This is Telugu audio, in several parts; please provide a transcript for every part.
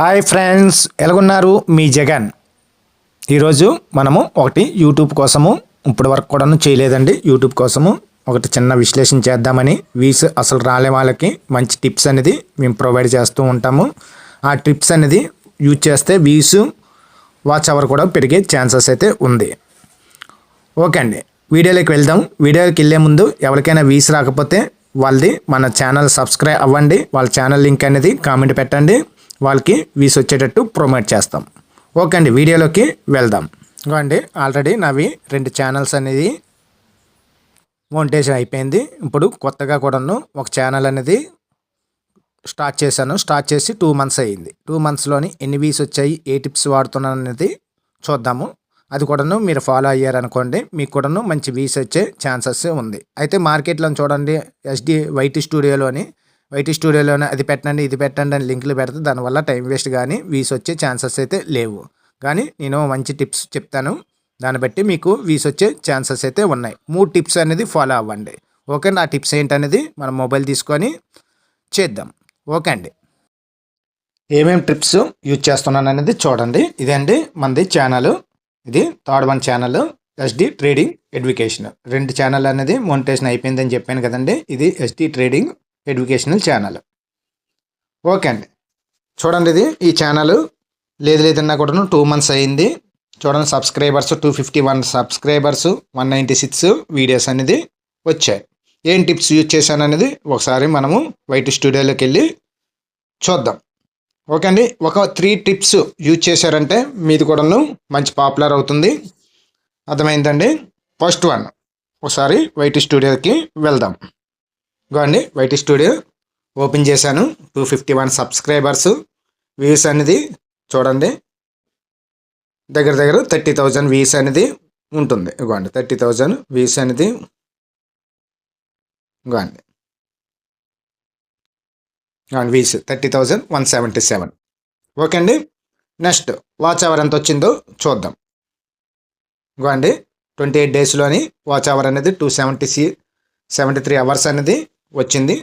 హాయ్ ఫ్రెండ్స్, ఎలాగున్నారు? మీ జగన్. ఈరోజు మనము ఒకటి యూట్యూబ్ కోసము ఇప్పటి వరకు కూడా చేయలేదండి. యూట్యూబ్ కోసము ఒకటి చిన్న విశ్లేషణ చేద్దామని వ్యూస్ అసలు రాలే వాళ్ళకి మంచి టిప్స్ అనేది మేము ప్రొవైడ్ చేస్తూ ఉంటాము. ఆ టిప్స్ అనేది యూజ్ చేస్తే వ్యూస్ వాచ్ అవర్ కూడా పెరిగే ఛాన్సెస్ అయితే ఉంది. ఓకే అండి, వీడియోలోకి వెళ్దాం. వీడియోకి వెళ్ళే ముందు ఎవరికైనా వ్యూస్ రాకపోతే వాళ్ళది మన ఛానల్ సబ్స్క్రైబ్ అవ్వండి. వాళ్ళ ఛానల్ లింక్ అనేది కామెంట్ పెట్టండి, వాళ్ళకి వ్యూస్ వచ్చేటట్టు ప్రమోట్ చేస్తాం. ఓకే అండి, వీడియోలోకి వెళ్దాం. అండి, ఆల్రెడీ నావి 2 ఛానల్స్ అనేది మోనిటైజేషన్ అయిపోయింది. ఇప్పుడు కొత్తగా కూడాను ఒక ఛానల్ అనేది స్టార్ట్ చేశాను. స్టార్ట్ చేసి 2 months అయ్యింది. 2 monthsలోని ఎన్ని వ్యూస్ వచ్చాయి, ఏ టిప్స్ వాడుతున్నాను అనేది చూద్దాము. అది కూడాను మీరు ఫాలో అయ్యారనుకోండి, మీకు కూడాను మంచి వ్యూస్ వచ్చే ఛాన్సెస్ ఉంది. అయితే మార్కెట్లో చూడండి, వైటీ స్టూడియోలోనే అది పెట్టండి ఇది పెట్టండి అని లింకులు పెడితే దానివల్ల టైం వేస్ట్ కానీ వ్యూస్ వచ్చే ఛాన్సెస్ అయితే లేవు. కానీ నేను మంచి టిప్స్ చెప్తాను, దాన్ని బట్టి మీకు వ్యూస్ వచ్చే ఛాన్సెస్ అయితే ఉన్నాయి. 3 టిప్స్ అనేది ఫాలో అవ్వండి. ఓకే, ఆ టిప్స్ ఏంటనేది మనం మొబైల్ తీసుకొని చేద్దాం. ఓకే అండి, ఏమేమి టిప్స్ యూజ్ చేస్తున్నాను అనేది చూడండి. ఇదండి మనది ఛానల్, ఇది third one channel, SD trading education. 2 channel అనేది మోనిటైజేషన్ అయిపోయిందని చెప్పాను కదండి. ఇది SD trading educational channel. Okay అండి, చూడండి ఇది ఈ ఛానల్ లేదన్నా కూడా 2 months అయింది. చూడండి, సబ్స్క్రైబర్స్ 251 సబ్స్క్రైబర్స్, 196 వీడియోస్ అనేది వచ్చాయి. ఏం టిప్స్ యూజ్ చేశాను అనేది ఒకసారి మనము వైట్ స్టూడియోలోకి వెళ్ళి చూద్దాం. ఓకే అండి, ఒక 3 టిప్స్ యూజ్ చేశారంటే మీది కూడాను మంచి పాపులర్ అవుతుంది. అర్థమైందండి. ఫస్ట్ వన్, ఒకసారి వైట్ స్టూడియోకి వెళ్దాం. అండి, వైటీ స్టూడియో ఓపెన్ చేశాను. 251 సబ్స్క్రైబర్స్, వ్యూస్ అనేది చూడండి దగ్గర 30,000 వ్యూస్ అనేది ఉంటుంది. ఇవ్వండి 30,000 వ్యూస్ అనేది ఇవ్వండి వ్యూస్ 30,177. ఓకే అండి, నెక్స్ట్ వాచ్ అవర్ ఎంత వచ్చిందో చూద్దాం. ఇవ్వండి 28 daysలోని వాచ్ అవర్ అనేది 273 అవర్స్ అనేది వచ్చింది.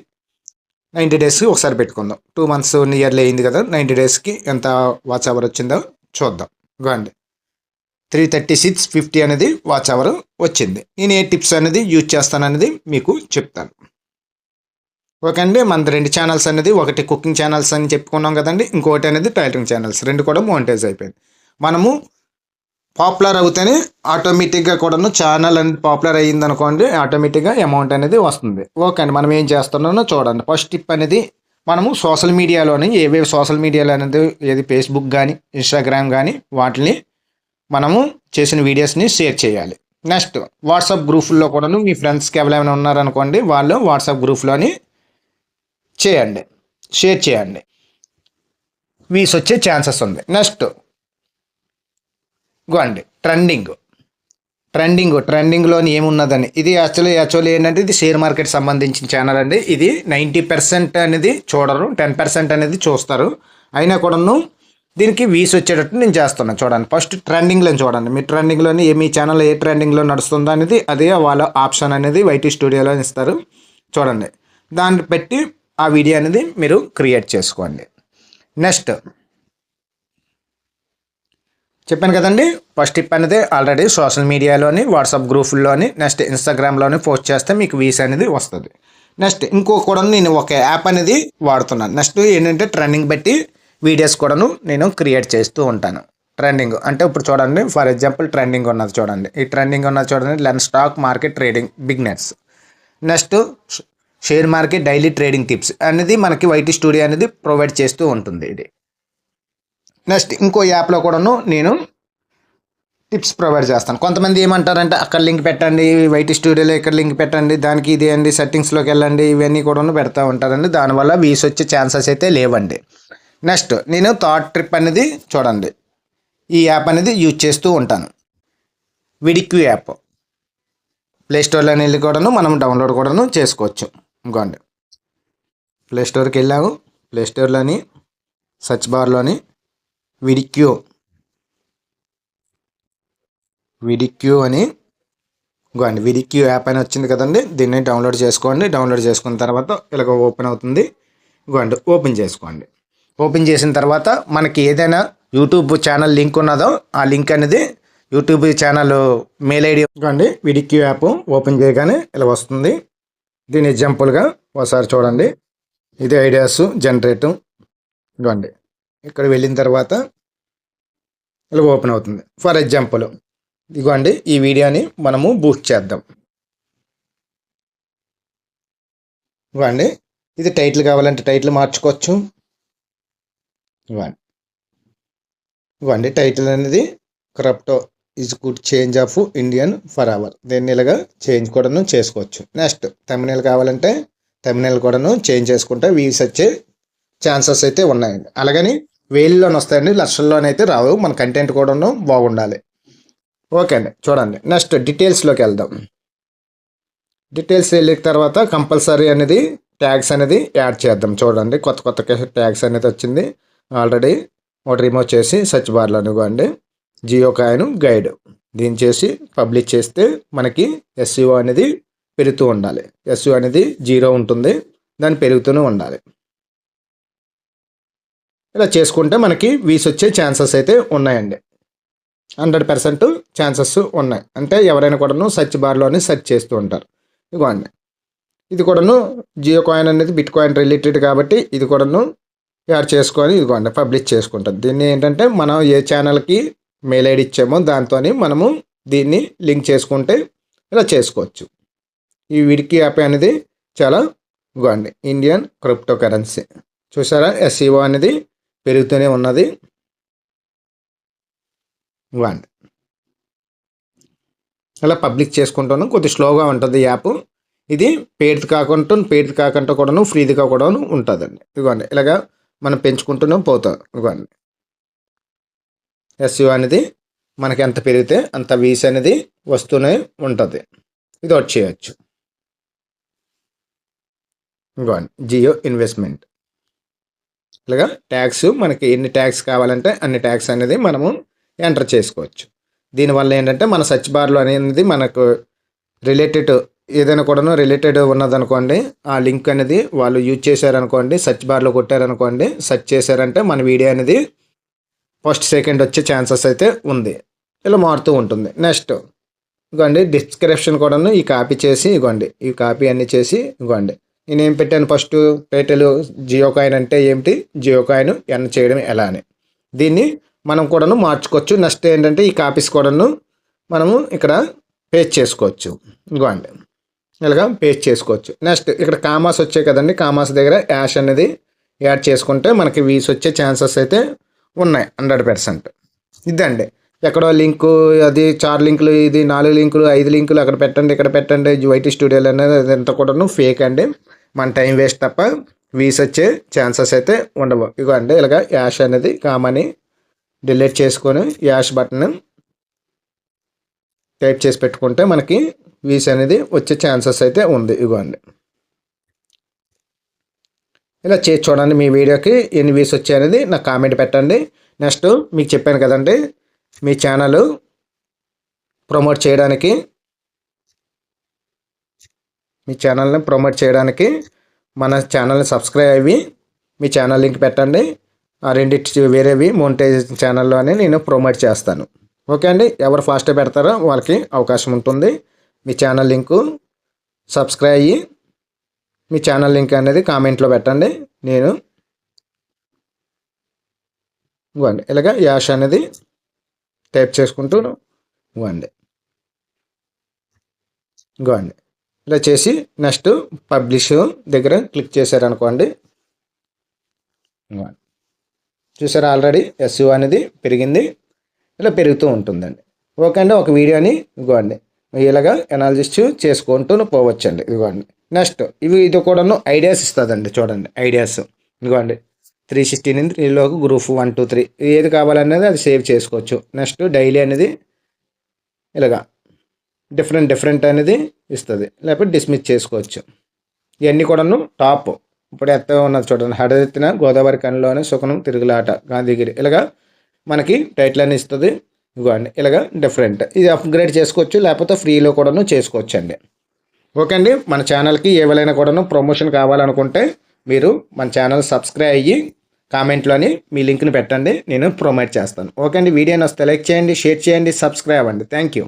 90 daysకి ఒకసారి పెట్టుకుందాం. 2 months నియర్లీ అయింది కదా, 90 daysకి ఎంత వాచ్ అవర్ వచ్చిందో చూద్దాం. గోండి 336.50 అనేది వాచ్ అవర్ వచ్చింది. నేను ఏ టిప్స్ అనేది యూజ్ చేస్తాను అనేది మీకు చెప్తాను. ఓకే అండి, మన 2 ఛానల్స్ అనేది, ఒకటి కుకింగ్ ఛానల్స్ అని చెప్పుకున్నాం కదండి, ఇంకోటి అనేది టైలరింగ్ ఛానల్స్, 2 కూడా మోనిటైజ్ అయిపోయింది. మనము పాపులర్ అవుతేనే ఆటోమేటిక్గా కూడాను ఛానల్ అనేది పాపులర్ అయ్యింది అనుకోండి, ఆటోమేటిక్గా అమౌంట్ అనేది వస్తుంది. ఓకే అండి, మనం ఏం చేస్తున్నానో చూడండి. ఫస్ట్ టిప్ అనేది మనము సోషల్ మీడియాలోని ఏవేవి సోషల్ మీడియాలో అనేది ఏది ఫేస్బుక్ కానీ ఇన్స్టాగ్రామ్ కానీ వాటిని మనము చేసిన వీడియోస్ని షేర్ చేయాలి. నెక్స్ట్ వాట్సాప్ గ్రూపుల్లో కూడాను మీ ఫ్రెండ్స్కి ఎవరైనా ఉన్నారనుకోండి, వాళ్ళు వాట్సాప్ గ్రూప్లోని చేయండి, షేర్ చేయండి, వ్యూస్ వచ్చే ఛాన్సెస్ ఉంది. నెక్స్ట్ గోండి ట్రెండింగ్లోని ఏమున్నదని, ఇది యాక్చువల్లీ ఏంటంటే ఇది షేర్ మార్కెట్ సంబంధించిన ఛానల్ అండి. ఇది 90% అనేది చూడరు, 10% అనేది చూస్తారు. అయినా కూడాను దీనికి వ్యూస్ వచ్చేటట్టు నేను చేస్తున్నాను. చూడండి, ఫస్ట్ ట్రెండింగ్లో చూడండి. మీ ట్రెండింగ్లోని మీ ఛానల్ ఏ ట్రెండింగ్లో నడుస్తుందో అనేది అదే వాళ్ళ ఆప్షన్ అనేది వైటీ స్టూడియోలో ఇస్తారు. చూడండి, దాన్ని పెట్టి ఆ వీడియో అనేది మీరు క్రియేట్ చేసుకోండి. నెక్స్ట్ చెప్పాను కదండి, ఫస్ట్ టిప్ అనేది ఆల్రెడీ సోషల్ మీడియాలోని వాట్సాప్ గ్రూపుల్లోని నెక్స్ట్ ఇన్స్టాగ్రామ్లోని పోస్ట్ చేస్తే మీకు వ్యూస్ అనేది వస్తుంది. నెక్స్ట్ ఇంకో కూడా నేను ఒక యాప్ అనేది వాడుతున్నాను. నెక్స్ట్ ఏంటంటే ట్రెండింగ్ బట్టి వీడియోస్ కూడాను నేను క్రియేట్ చేస్తూ ఉంటాను. ట్రెండింగ్ అంటే ఇప్పుడు చూడండి, ఫర్ ఎగ్జాంపుల్ ట్రెండింగ్ ఉన్నది చూడండి, ఈ ట్రెండింగ్ ఉన్నది చూడండి, learn stock market trading beginners. Next share market daily trading tips అనేది మనకి వైటీ స్టూడియో అనేది ప్రొవైడ్ చేస్తూ ఉంటుంది ఇది. నెక్స్ట్ ఇంకో యాప్లో కూడాను నేను టిప్స్ ప్రొవైడ్ చేస్తాను. కొంతమంది ఏమంటారంటే అక్కడ లింక్ పెట్టండి, వైటీ స్టూడియోలో ఇక్కడ లింక్ పెట్టండి, దానికి ఇది అండి సెట్టింగ్స్లోకి వెళ్ళండి, ఇవన్నీ కూడాను పెడతా ఉంటారండి. దానివల్ల వ్యూస్ వచ్చే ఛాన్సెస్ అయితే లేవండి. నెక్స్ట్ నేను థర్డ్ ట్రిప్ అనేది చూడండి, ఈ యాప్ అనేది యూజ్ చేస్తూ ఉంటాను. విడిక్యూ యాప్ ప్లేస్టోర్లో వెళ్ళి కూడాను మనం డౌన్లోడ్ కూడాను చేసుకోవచ్చు. ఇంకోండి ప్లేస్టోర్కి వెళ్ళాము, ప్లేస్టోర్లోని సెర్చ్ బార్లోని విడిక్యూ అని ఇంకోండి విడిక్యూ యాప్ అని వచ్చింది కదండి, దీన్ని డౌన్లోడ్ చేసుకోండి. డౌన్లోడ్ చేసుకున్న తర్వాత ఇలాగ ఓపెన్ అవుతుంది. ఇంకోండి ఓపెన్ చేసుకోండి. ఓపెన్ చేసిన తర్వాత మనకి ఏదైనా యూట్యూబ్ ఛానల్ లింక్ ఉన్నదో ఆ లింక్ అనేది యూట్యూబ్ ఛానల్ మెయిల్ ఐడి ఇవ్వండి. విడిక్యూ యాప్ ఓపెన్ చేయగానే ఇలా వస్తుంది. దీని ఎగ్జాంపుల్గా ఒకసారి చూడండి. ఇది ఐడియాస్ జనరేట్ ఇవ్వండి. ఇక్కడ వెళ్ళిన తర్వాత ఇలా ఓపెన్ అవుతుంది. ఫర్ ఎగ్జాంపుల్ ఇదిగోండి, ఈ వీడియోని మనము బూస్ట్ చేద్దాం. ఇవ్వండి, ఇది టైటిల్ కావాలంటే టైటిల్ మార్చుకోవచ్చు. ఇవ్వండి టైటిల్ అనేది crypto is good change of Indian for hour. దీన్ని ఇలాగా చేంజ్ కూడాను చేసుకోవచ్చు. నెక్స్ట్ థంబ్నెయిల్ కావాలంటే థంబ్నెయిల్ కూడాను చేంజ్ చేసుకుంటే వ్యూస్ వచ్చే ఛాన్సెస్ అయితే ఉన్నాయండి. అలాగని వేలలోనే వస్తాయండి, లక్షల్లోనైతే రావు. మన కంటెంట్ కూడాను బాగుండాలి. ఓకే అండి, చూడండి. నెక్స్ట్ డీటెయిల్స్లోకి వెళ్దాం. డీటెయిల్స్ వెళ్ళిన తర్వాత కంపల్సరీ అనేది ట్యాగ్స్ అనేది యాడ్ చేద్దాం. చూడండి, కొత్త ట్యాగ్స్ అనేది వచ్చింది. ఆల్రెడీ ఒకటి రిమూవ్ చేసి సర్చ్ బార్లో ఇవ్వండి జియో కాయిన్ గైడ్. దీన్ని చేసి పబ్లిష్ చేస్తే మనకి SEO అనేది పెరుగుతూ ఉండాలి. SEO అనేది 0 ఉంటుంది, దాన్ని పెరుగుతూనే ఉండాలి. ఇలా చేసుకుంటే మనకి వ్యూస్ వచ్చే ఛాన్సెస్ అయితే ఉన్నాయండి. 100% ఛాన్సెస్ ఉన్నాయి. అంటే ఎవరైనా కూడాను సర్చ్ బార్లోనే సెర్చ్ చేస్తూ ఉంటారు. ఇదిగోండి, ఇది కూడాను జియో కాయిన్ అనేది బిట్ కాయిన్ రిలేటెడ్ కాబట్టి ఇది కూడాను యాడ్ చేసుకొని ఇదిగోండి పబ్లిష్ చేసుకుంటాం. దీన్ని ఏంటంటే మనం ఏ ఛానల్కి మెయిల్ ఐడి ఇచ్చామో దాంతో మనము దీన్ని లింక్ చేసుకుంటే ఇలా చేసుకోవచ్చు. ఈ విడికి యాప్ అనేది చాలా ఇదిగోండి ఇండియన్ క్రిప్టో కరెన్సీ చూసారా, SEO అనేది పెరుగుతూనే ఉన్నది. ఇవ్వండి అలా పబ్లిక్ చేసుకుంటాను. కొద్దిగా స్లోగా ఉంటుంది యాప్. ఇది పేడ్ కాకుండా కూడాను ఫ్రీగా కూడాను ఉంటుందండి. ఇదిగోండి ఇలాగా మనం పెంచుకుంటూనే పోతాం. ఇదిగోండి SEO అనేది మనకి ఎంత పెరిగితే అంత వ్యూస్ అనేది వస్తూనే ఉంటుంది. ఇది ఒకటి చేయొచ్చు. ఇదిగోండి జియో ఇన్వెస్ట్మెంట్. ఇలాగా ట్యాగ్స్ మనకి ఎన్ని ట్యాగ్స్ కావాలంటే అన్ని ట్యాగ్స్ అనేది మనము ఎంటర్ చేసుకోవచ్చు. దీనివల్ల ఏంటంటే మన సర్చ్ బార్లో అనేది మనకు రిలేటెడ్ ఏదైనా కూడాను రిలేటెడ్ ఉన్నదనుకోండి, ఆ లింక్ అనేది వాళ్ళు యూజ్ చేశారనుకోండి, సర్చ్ బార్లో కొట్టారనుకోండి, సెర్చ్ చేశారంటే మన వీడియో అనేది ఫస్ట్ సెకండ్ వచ్చే ఛాన్సెస్ అయితే ఉంది. ఇలా మారుతూ ఉంటుంది. నెక్స్ట్ ఇదిగోండి డిస్క్రిప్షన్ కూడాను ఈ కాపీ చేసి ఇవ్వండి, ఈ కాపీ అన్నీ చేసి ఇవ్వండి. నేనేం పెట్టాను ఫస్ట్ టైటిల్ జియో కాయిన్ అంటే ఏమిటి, జియో కాయిన్ ఎర్న్ చేయడం ఎలా అని. దీన్ని మనం కూడాను మార్చుకోవచ్చు. నెక్స్ట్ ఏంటంటే ఈ కాపీస్ కూడాను మనము ఇక్కడ పేస్ట్ చేసుకోవచ్చు. ఇవ్వండి ఇలాగా పేస్ట్ చేసుకోవచ్చు. నెక్స్ట్ ఇక్కడ కామాస్ వచ్చాయి కదండి, కామాస్ దగ్గర యాష్ అనేది యాడ్ చేసుకుంటే మనకి వ్యూస్ వచ్చే ఛాన్సెస్ అయితే ఉన్నాయి 100%. ఇదండి ఎక్కడో లింకు అది 4 లింకులు, ఇది 4 లింకులు 5 లింకులు అక్కడ పెట్టండి ఇక్కడ పెట్టండి YT స్టూడియోలు అనేది అదంతా కూడాను ఫేక్ అండి. మన టైం వేస్ట్ తప్ప వ్యూస్ వచ్చే ఛాన్సెస్ అయితే ఉండవు. ఇదిగోండి ఇలాగా యాష్ అనేది కామని డిలీట్ చేసుకొని యాష్ బటన్ టైప్ చేసి పెట్టుకుంటే మనకి వ్యూస్ అనేది వచ్చే ఛాన్సెస్ అయితే ఉంది. ఇవ్వండి ఇలా చేసి చూడండి. మీ వీడియోకి ఎన్ని వ్యూస్ వచ్చాయనేది నాకు కామెంట్ పెట్టండి. నెక్స్ట్ మీకు చెప్పాను కదండి, మీ ఛానల్ ప్రమోట్ చేయడానికి మీ ఛానల్ని ప్రమోట్ చేయడానికి మన ఛానల్ని సబ్స్క్రైబ్ అయ్యి మీ ఛానల్ లింక్ పెట్టండి. ఆ రెండింటి వేరేవి మోనిటైజేషన్ ఛానల్లోనే నేను ప్రమోట్ చేస్తాను. ఓకే అండి, ఎవరు ఫాస్ట్గా పెడతారో వాళ్ళకి అవకాశం ఉంటుంది. మీ ఛానల్ లింకు సబ్స్క్రైబ్ అయ్యి మీ ఛానల్ లింక్ అనేది కామెంట్లో పెట్టండి. నేను ఇవ్వండి ఇలాగ యాష్ అనేది టైప్ చేసుకుంటూ ఇవ్వండి ఇలా చేసి నెక్స్ట్ పబ్లిష్ దగ్గర క్లిక్ చేశారనుకోండి. చూసారా ఆల్రెడీ SEO అనేది పెరిగింది. ఇలా పెరుగుతూ ఉంటుందండి. ఓకే అండి, ఒక వీడియోని ఇవ్వండి ఇలాగా అనాలిసిస్ చేసుకుంటూ పోవచ్చండి. ఇదిగోండి నెక్స్ట్ ఇది కూడాను ఐడియాస్ ఇస్తుందండి. చూడండి ఐడియాస్ ఇదిగోండి 360 గ్రూప్ 1 2 3 ఏది కావాలనేది అది సేవ్ చేసుకోవచ్చు. నెక్స్ట్ డైలీ అనేది ఇలాగా డిఫరెంట్ అనేది ఇస్తుంది, లేకపోతే డిస్మిస్ చేసుకోవచ్చు. ఇవన్నీ కూడాను టాప్ ఇప్పుడు ఎత్త ఉన్నది చూడండి, హడెత్తిన గోదావరి కనిలోనే సుఖనం తిరుగులాట గాంధీగిరి ఇలాగా మనకి టైటిల్ అని ఇస్తుంది. ఇవ్వండి ఇలాగా డిఫరెంట్ ఇది అప్గ్రేడ్ చేసుకోవచ్చు, లేకపోతే ఫ్రీలో కూడాను చేసుకోవచ్చు అండి. ఓకే అండి, మన ఛానల్కి ఏవైనా కూడాను ప్రమోషన్ కావాలనుకుంటే మీరు మన ఛానల్ సబ్స్క్రైబ్ అయ్యి కామెంట్లోని మీ లింక్ని పెట్టండి, నేను ప్రొమోట్ చేస్తాను. ఓకే అండి, వీడియోని వస్తే లైక్ చేయండి, షేర్ చేయండి, సబ్స్క్రైబ్ అండి. Thank you.